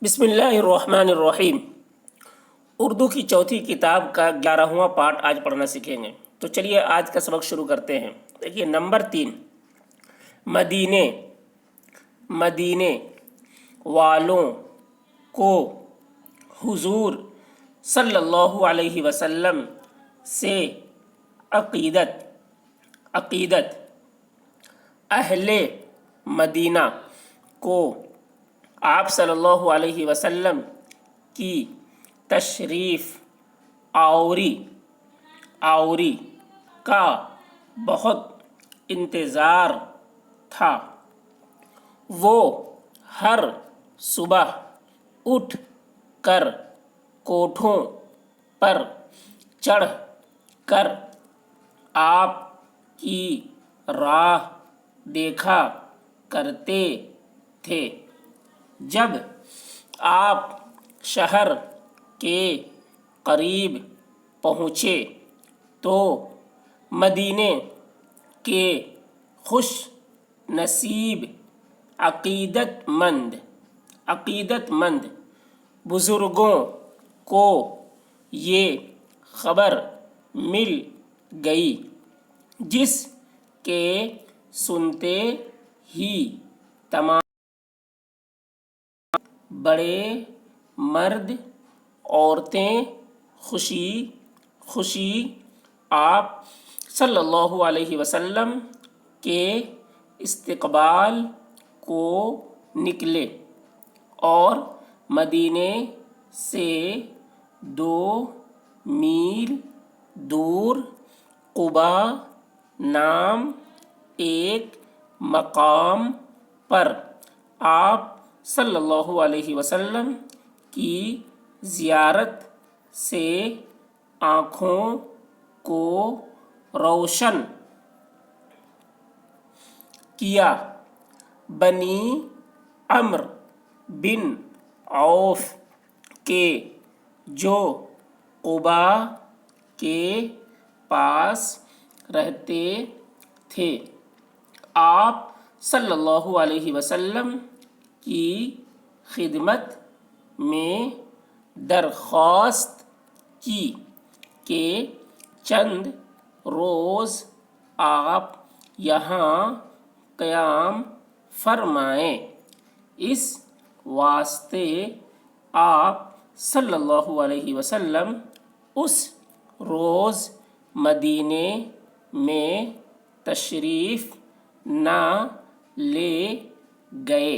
بسم اللہ الرحمن الرحیم۔ اردو کی چوتھی کتاب کا 11واں پارٹ آج پڑھنا سیکھیں گے۔ تو چلیے آج کا سبق شروع کرتے ہیں۔ دیکھیے نمبر 3، مدینے والوں کو حضور صلی اللہ علیہ وسلم سے عقیدت اہل مدینہ کو آپ صلی اللہ علیہ وسلم کی تشریف آوری کا بہت انتظار تھا۔ وہ ہر صبح اٹھ کر کوٹھوں پر چڑھ کر آپ کی راہ دیکھا کرتے تھے۔ جب آپ شہر کے قریب پہنچے تو مدینے کے خوش نصیب عقیدت مند بزرگوں کو یہ خبر مل گئی، جس کے سنتے ہی تمام بڑے مرد عورتیں خوشی آپ صلی اللہ علیہ وسلم کے استقبال کو نکلے اور مدینے سے 2 میل دور قبا نام ایک مقام پر آپ صلی اللہ علیہ وسلم کی زیارت سے آنکھوں کو روشن کیا۔ بنی عمرو بن عوف کے جو قبا کے پاس رہتے تھے، آپ صلی اللہ علیہ وسلم کی خدمت میں درخواست کی کہ چند روز آپ یہاں قیام فرمائیں۔ اس واسطے آپ صلی اللہ علیہ وسلم اس روز مدینے میں تشریف نہ لے گئے۔